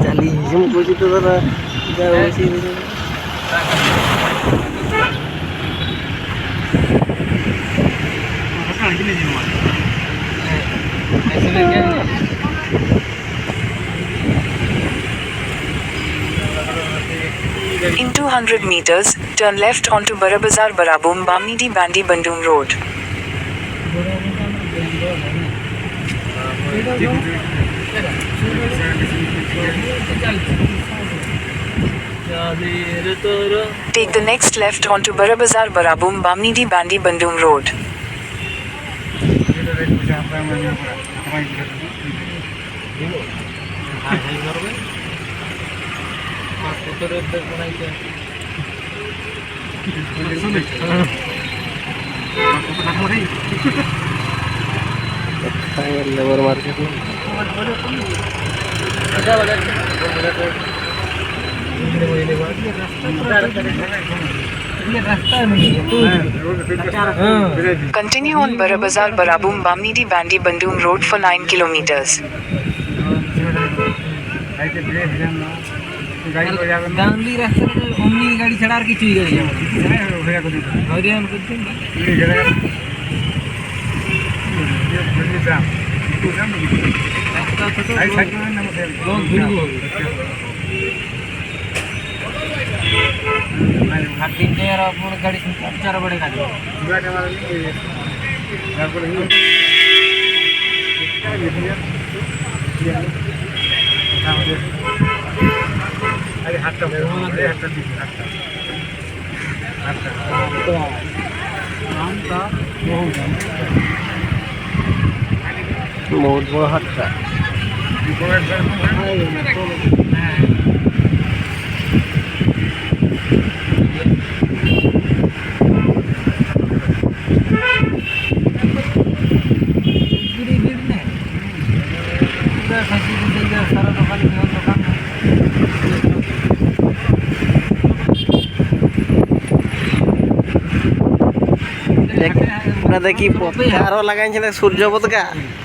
ଚାଲି ମୁଁ କହୁଛି ତ ଧର ଯାଉଛି In 200 meters, turn left onto Barabazar Barabum Bamnidi Bandi Bandung Road. Take the next left onto Barabazar Barabum Bamnidi Bandi Bandung Road. Labour market में Continue on Barabazar Barabum Bamnidi Bandi Bandung Road for 9 kilometers. Gandhi रास्ते में omni गाड़ी छड़ा के चुई गाड़ी हरियाणा को गाड़ी चार बड़े गाड़ी बहुत बड़ा हाथ था देखी पथार लगे सूर्य पतका